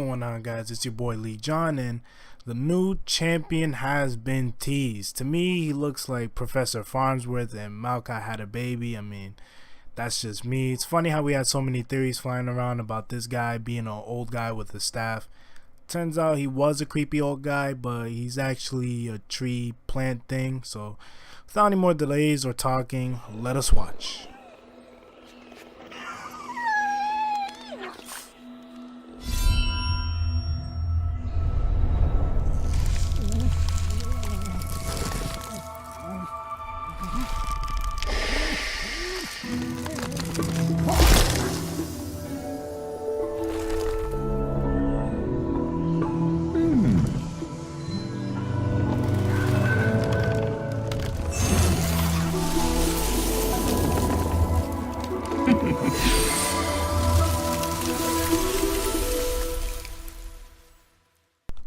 going on, guys? It's your boy Lee John, and the new champion has been teased. To me, he looks like Professor Farnsworth and Maokai had a baby. I mean, that's just me. It's funny how we had so many theories flying around about this guy being an old guy with a staff. Turns out he was a creepy old guy, but he's actually a tree plant thing. So without any more delays or talking, let us watch.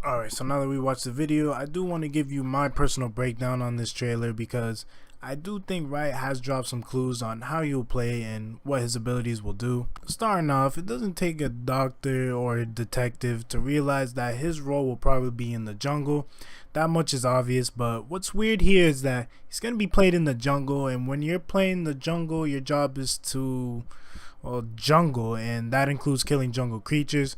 Alright, so now that we watched the video, I do want to give you my personal breakdown on this trailer because I do think Riot has dropped some clues on how you'll play and what his abilities will do. Starting off, it doesn't take a doctor or a detective to realize that his role will probably be in the jungle. That much is obvious, but what's weird here is that he's going to be played in the jungle, and when you're playing the jungle, your job is to, jungle, and that includes killing jungle creatures.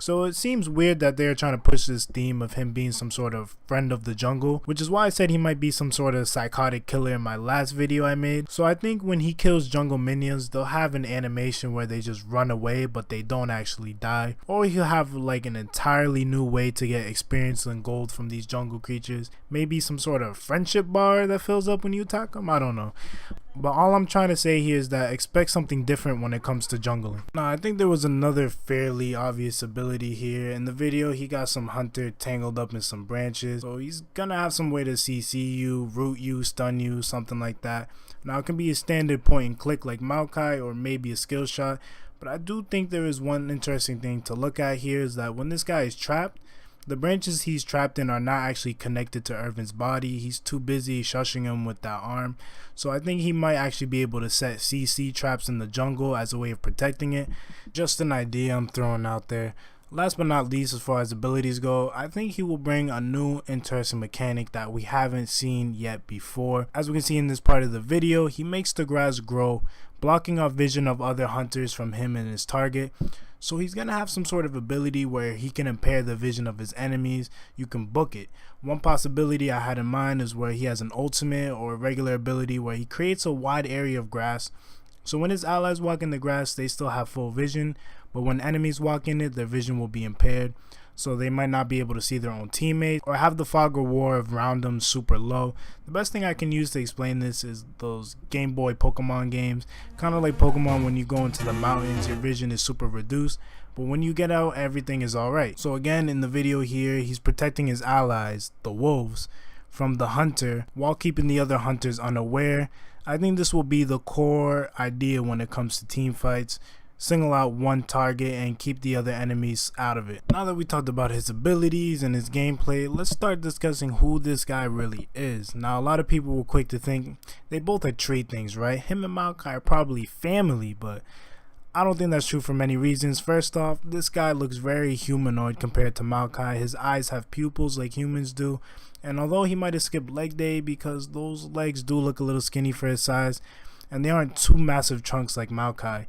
So it seems weird that they're trying to push this theme of him being some sort of friend of the jungle, which is why I said he might be some sort of psychotic killer in my last video I made. So I think when he kills jungle minions, they'll have an animation where they just run away but they don't actually die, or he'll have like an entirely new way to get experience and gold from these jungle creatures. Maybe some sort of friendship bar that fills up when you attack them, I don't know. But all I'm trying to say here is that expect something different when it comes to jungling. Now, I think there was another fairly obvious ability here. In the video, he got some hunter tangled up in some branches. So he's gonna have some way to CC you, root you, stun you, something like that. Now, it can be a standard point and click like Maokai or maybe a skill shot. But I do think there is one interesting thing to look at here is that when this guy is trapped, the branches he's trapped in are not actually connected to Ivern's body. He's too busy shushing him with that arm. So I think he might actually be able to set CC traps in the jungle as a way of protecting it. Just an idea I'm throwing out there. Last but not least, as far as abilities go, I think he will bring a new interesting mechanic that we haven't seen yet before. As we can see in this part of the video, he makes the grass grow, blocking off vision of other hunters from him and his target. So he's going to have some sort of ability where he can impair the vision of his enemies. You can book it. One possibility I had in mind is where he has an ultimate or a regular ability where he creates a wide area of grass. So when his allies walk in the grass, they still have full vision. But when enemies walk in it, their vision will be impaired. So they might not be able to see their own teammates or have the fog of war around them super low. The best thing I can use to explain this is those Game Boy Pokemon games. Kind of like Pokemon, when you go into the mountains, your vision is super reduced. But when you get out, everything is alright. So again, in the video here, he's protecting his allies, the wolves, from the hunter while keeping the other hunters unaware. I think this will be the core idea when it comes to team fights. Single out one target and keep the other enemies out of it. Now that we talked about his abilities and his gameplay, let's start discussing who this guy really is. Now, a lot of people were quick to think they both are tree things, right? Him and Maokai are probably family, but I don't think that's true for many reasons. First off, this guy looks very humanoid compared to Maokai. His eyes have pupils like humans do, and although he might have skipped leg day because those legs do look a little skinny for his size, and they aren't two massive chunks like Maokai.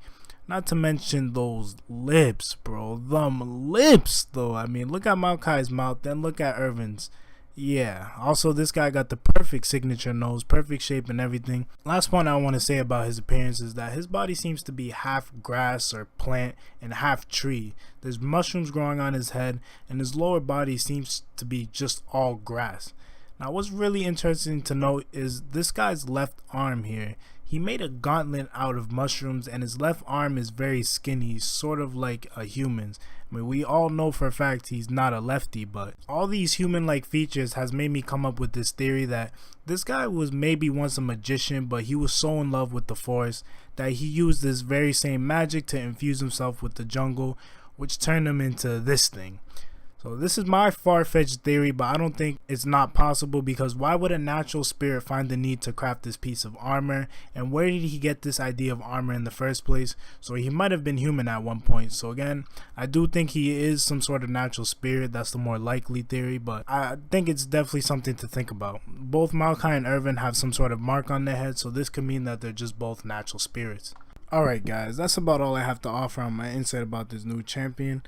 Not to mention those lips, bro. Them lips, though. I mean, look at Maokai's mouth, then look at Ivern's. Yeah. Also, this guy got the perfect signature nose, perfect shape and everything. Last point I want to say about his appearance is that his body seems to be half grass or plant and half tree. There's mushrooms growing on his head, and his lower body seems to be just all grass. Now, what's really interesting to note is this guy's left arm here. He made a gauntlet out of mushrooms, and his left arm is very skinny, sort of like a human's. I mean, we all know for a fact he's not a lefty, but all these human-like features has made me come up with this theory that this guy was maybe once a magician, but he was so in love with the forest that he used this very same magic to infuse himself with the jungle, which turned him into this thing. So this is my far-fetched theory, but I don't think it's not possible, because why would a natural spirit find the need to craft this piece of armor, and where did he get this idea of armor in the first place? So he might have been human at one point. So again, I do think he is some sort of natural spirit. That's the more likely theory, but I think it's definitely something to think about. Both Maokai and Ivern have some sort of mark on their head, so this could mean that they're just both natural spirits. Alright guys, that's about all I have to offer on my insight about this new champion.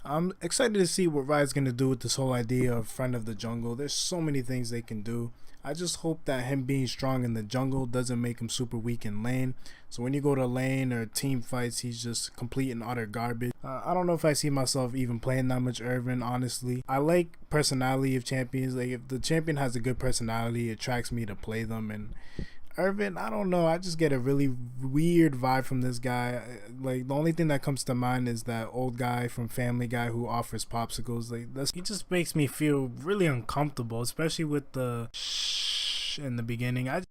I'm excited to see what Riot's going to do with this whole idea of friend of the jungle. There's so many things they can do. I just hope that him being strong in the jungle doesn't make him super weak in lane. So when you go to lane or team fights, he's just complete and utter garbage. I don't know if I see myself even playing that much Ivern, honestly. I like personality of champions. Like, if the champion has a good personality, it attracts me to play them. And Ivern, I don't know, I just get a really weird vibe from this guy. Like, the only thing that comes to mind is that old guy from Family Guy who offers popsicles. Like, he just makes me feel really uncomfortable, especially with the shh in the beginning. I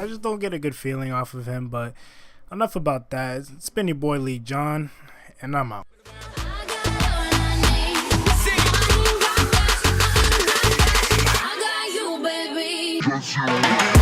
just don't get a good feeling off of him. But enough about that. It's been your boy Lee John, and I'm out. Just you.